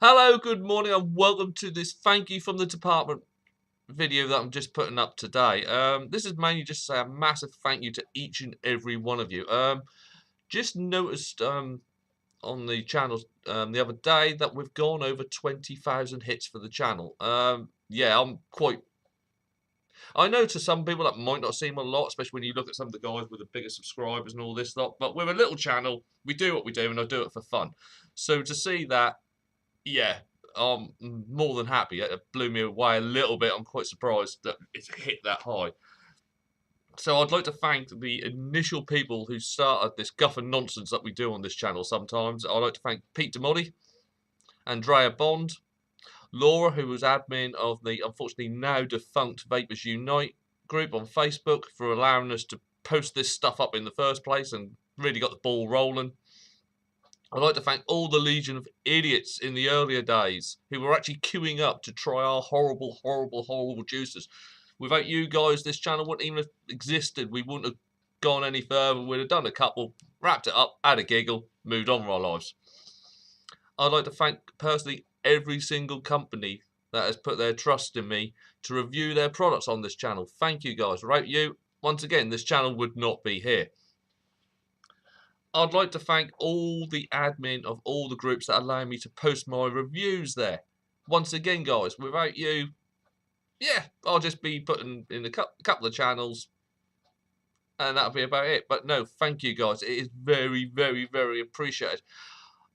Hello, good morning, and welcome to this thank you from the department video that I'm just putting up today. This is mainly just to say a massive thank you to each and every one of you. Just noticed on the channel the other day that we've gone over 20,000 hits for the channel. Yeah, I know to some people that might not seem a lot, especially when you look at some of the guys with the bigger subscribers and all this lot. But we're a little channel. We do what we do, and I do it for fun. So to see that. Yeah, I'm more than happy. It blew me away a little bit. I'm quite surprised that it's hit that high. So I'd like to thank the initial people who started this guff and nonsense that we do on this channel sometimes. I'd like to thank Pete Demotti, Andrea Bond, Laura, who was admin of the unfortunately now defunct Vapors Unite group on Facebook, for allowing us to post this stuff up in the first place and really got the ball rolling. I'd like to thank all the legion of idiots in the earlier days who were actually queuing up to try our horrible, horrible, horrible juices. Without you guys, this channel wouldn't even have existed. We wouldn't have gone any further. We'd have done a couple, wrapped it up, had a giggle, moved on with our lives. I'd like to thank personally every single company that has put their trust in me to review their products on this channel. Thank you guys. Without you, once again, this channel would not be here. I'd like to thank all the admin of all the groups that allow me to post my reviews there. Once again, guys, without you, yeah, I'll just be putting in a couple of channels, and that'll be about it. But no, thank you, guys. It is very, very, very appreciated.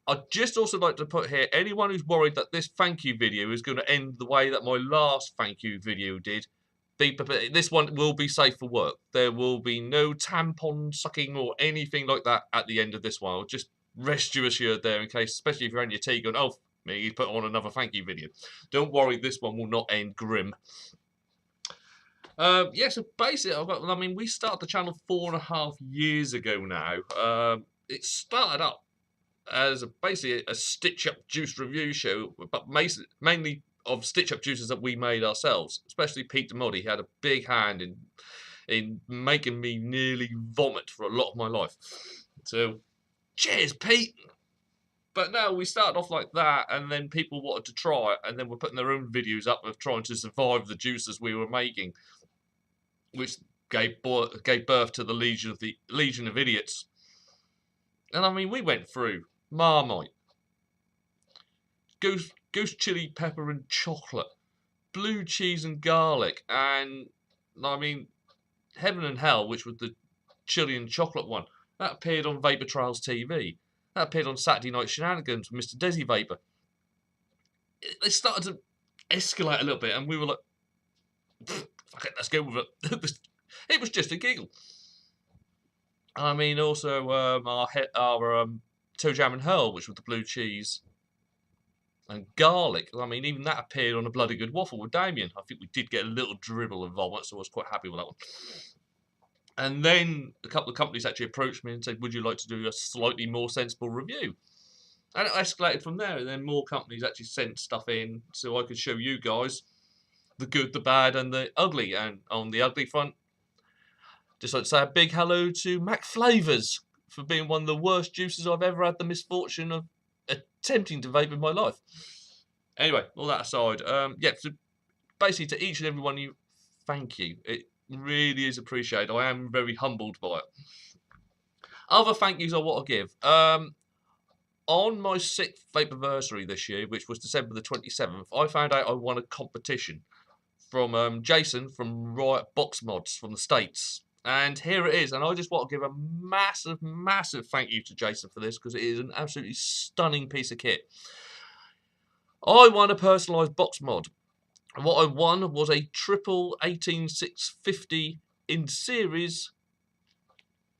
I'd just also like to put here, anyone who's worried that this thank you video is going to end the way that my last thank you video did, this one will be safe for work. There will be no tampon sucking or anything like that at the end of this one. I'll just rest you assured there in case, especially if you're on your tea going, oh, me, put on another thank you video. Don't worry, this one will not end grim. Yeah, so basically, we started the channel 4.5 years ago now. It started up as basically a stitch-up juice review show, but mainly of stitch-up juices that we made ourselves. Especially Pete Demotti, he had a big hand in making me nearly vomit for a lot of my life. So, cheers, Pete! But no, we started off like that, and then people wanted to try it, and then we're putting their own videos up of trying to survive the juices we were making, which gave birth to the Legion of Idiots. And I mean, we went through Marmite, ghost chili pepper and chocolate, blue cheese and garlic, and I mean, Heaven and Hell, which was the chili and chocolate one, that appeared on Vapor Trails TV. That appeared on Saturday Night Shenanigans with Mr. Desi Vapor. They started to escalate a little bit, and we were like, fuck it, let's go with it. It was just a giggle. I mean, also our Toe Jam and Hurl, which was the blue cheese and garlic. I mean, even that appeared on a bloody good waffle with Damien. I think we did get a little dribble of vomit, so I was quite happy with that one. And then a couple of companies actually approached me and said, would you like to do a slightly more sensible review? And it escalated from there. And then more companies actually sent stuff in so I could show you guys the good, the bad, and the ugly. And on the ugly front, just like to say a big hello to Mac Flavors for being one of the worst juices I've ever had the misfortune of attempting to vape in my life. Anyway, all that aside, yeah, so basically to each and every one of you, thank you. It really is appreciated. I am very humbled by it. Other thank yous I want to give. On my 6th vape-anniversary this year, which was December the 27th, I found out I won a competition from Jason from Riot Box Mods from the States. And here it is, and I just want to give a massive, massive thank you to Jason for this, because it is an absolutely stunning piece of kit. I won a personalised box mod. And what I won was a triple 18650 in series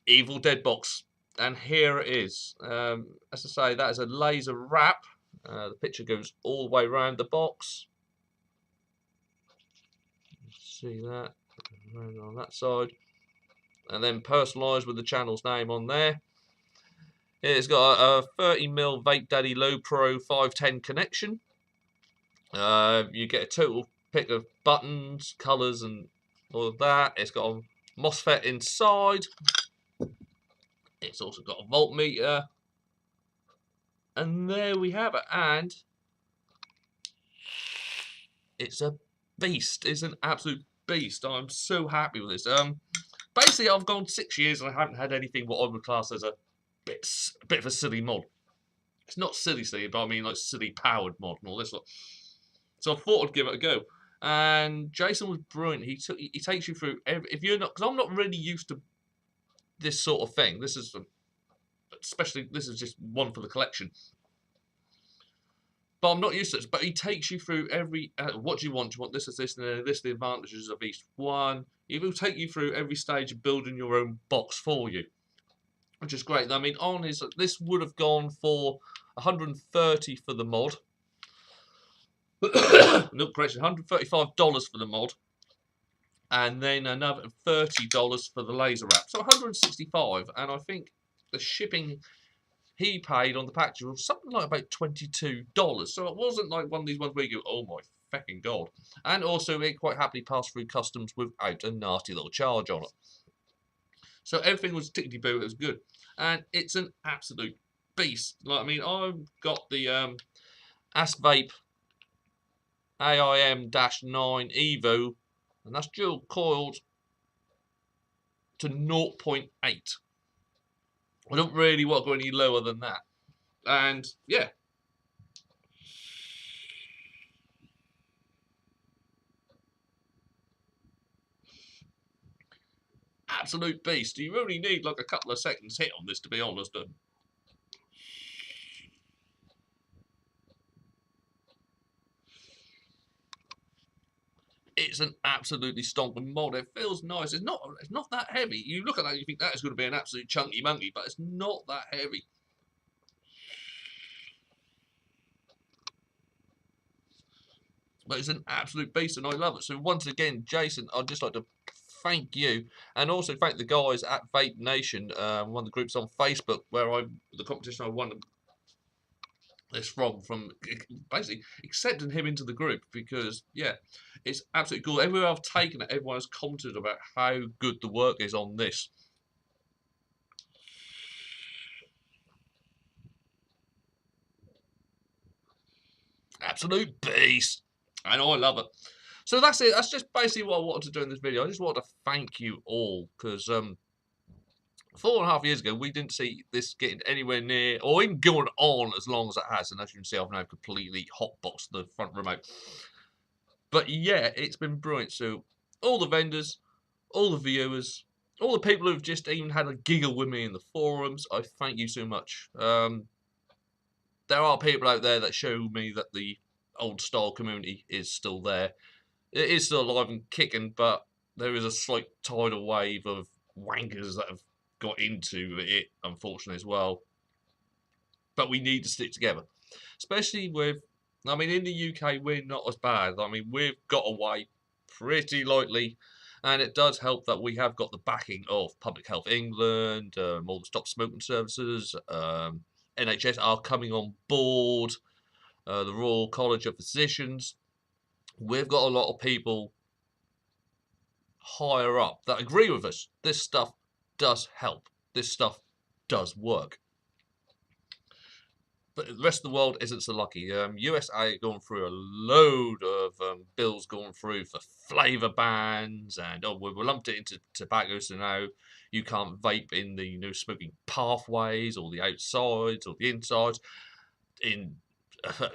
Evil Dead box. And here it is. As I say, that is a laser wrap. The picture goes all the way around the box. See that? Around on that side. And then personalised with the channel's name on there. It's got a 30mm Vape Daddy Low Pro 510 connection. You get a total pick of buttons, colours, and all of that. It's got a MOSFET inside. It's also got a voltmeter. And there we have it. And it's a beast. It's an absolute beast. I'm so happy with this. Basically, I've gone 6 years and I haven't had anything what I would class as a bit of a silly mod. It's not silly, but I mean like silly powered mod and all this lot. So I thought I'd give it a go. And Jason was brilliant. He takes you through if you're not, because I'm not really used to this sort of thing. This is especially this is just one for the collection. But I'm not used to this. But he takes you through every what do you want? Do you want this, this, and this? The advantages of each one. He will take you through every stage of building your own box for you, which is great. I mean, on his this would have gone for 130 for the mod. No, correction, $135 for the mod, and then another $30 for the laser wrap. So 165, and I think the shipping he paid on the package was something like about $22. So it wasn't like one of these ones where you go, oh my fucking god. And also, it quite happily passed through customs without a nasty little charge on it. So everything was tickety-boo, it was good. And it's an absolute beast. Like, I mean, I've got the Vape AIM-9 Evo, and that's dual coiled to 0.8. I don't really want to go any lower than that. And yeah. Absolute beast. You only need like a couple of seconds hit on this, to be honest. It's an absolutely stomping mod. It feels nice. It's not that heavy. You look at that and you think that is going to be an absolute chunky monkey, but it's not that heavy. But it's an absolute beast and I love it. So once again, Jason, I'd just like to thank you and also thank the guys at Vape Nation, one of the groups on Facebook where the competition I won this from basically accepting him into the group, because yeah, it's absolutely cool. Everywhere I've taken it, everyone has commented about how good the work is on this. Absolute beast, and I love it. So that's it. That's just basically what I wanted to do in this video. I just wanted to thank you all, because 4.5 years ago, we didn't see this getting anywhere near, or even going on as long as it has. And as you can see, I've now completely hotboxed the front remote. But yeah, it's been brilliant. So all the vendors, all the viewers, all the people who've just even had a giggle with me in the forums, I thank you so much. There are people out there that show me that the old style community is still there. It is still alive and kicking, but there is a slight tidal wave of wankers that have got into it, unfortunately, as well. But we need to stick together, especially with, I mean, in the UK, we're not as bad. I mean, we've got away pretty lightly, and it does help that we have got the backing of Public Health England, all the stop smoking services, NHS are coming on board, the Royal College of Physicians. We've got a lot of people higher up that agree with us. This stuff does help. This stuff does work. But the rest of the world isn't so lucky. USA going through a load of bills going through for flavour bans, and we're lumped it into tobacco, so now you can't vape in the smoking pathways or the outsides or the insides. In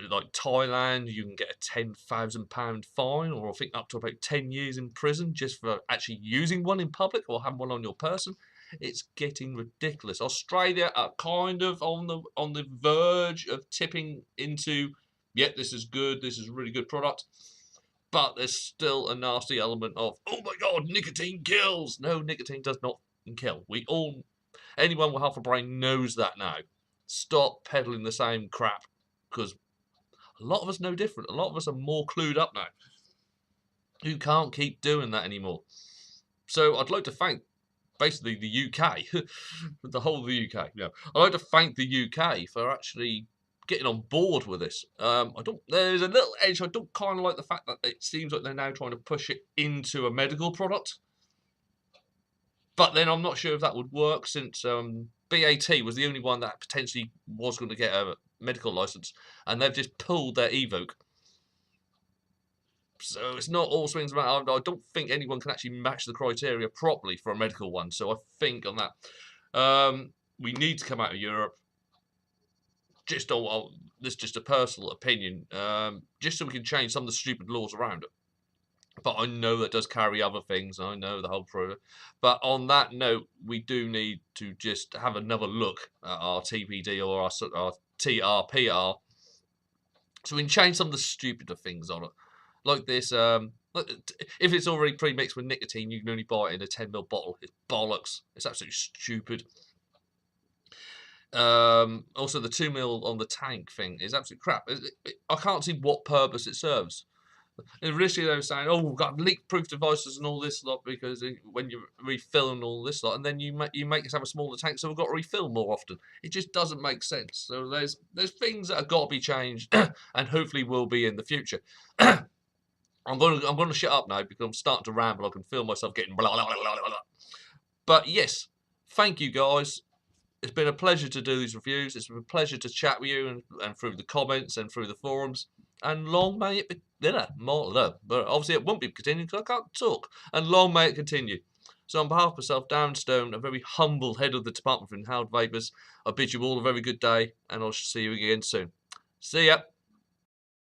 like Thailand, you can get a £10,000 fine, or I think up to about 10 years in prison just for actually using one in public or having one on your person. It's getting ridiculous. Australia are kind of on the verge of tipping into, yeah, this is good, this is a really good product, but there's still a nasty element of, oh my god, nicotine kills. No, nicotine does not kill. Anyone with half a brain knows that now. Stop peddling the same crap, because a lot of us know different. A lot of us are more clued up now. You can't keep doing that anymore. So I'd like to thank basically the UK, the whole of the UK. I'd like to thank the UK for actually getting on board with this. There's a little edge. I don't kind of like the fact that it seems like they're now trying to push it into a medical product. But then I'm not sure if that would work, since BAT was the only one that potentially was going to get a medical license, and they've just pulled their Evoke. So it's not all swings around. I don't think anyone can actually match the criteria properly for a medical one. So I think on that, we need to come out of Europe. Just this is just a personal opinion, just so we can change some of the stupid laws around it. But I know that does carry other things. I know the whole pro. But on that note, we do need to just have another look at our TPD or our TRPR, so we can change some of the stupider things on it, like this. If it's already pre-mixed with nicotine, you can only buy it in a 10ml bottle. It's bollocks. It's absolutely stupid. Also, the 2ml on the tank thing is absolute crap. I can't see what purpose it serves. Initially, they were saying, "Oh, we've got leak-proof devices and all this lot because when you refill and all this lot, and then you make us have a smaller tank, so we've got to refill more often." It just doesn't make sense. So there's things that have got to be changed, and hopefully will be in the future. I'm gonna shut up now because I'm starting to ramble. I can feel myself getting blah blah blah blah blah. But yes, thank you guys. It's been a pleasure to do these reviews. It's been a pleasure to chat with you and through the comments and through the forums. And long may it be more, but obviously it won't be continuing because I can't talk. And long may it continue. So on behalf of myself, Darren Stone, a very humble head of the Department for Inhaled Vapours, I bid you all a very good day, and I shall see you again soon. See ya.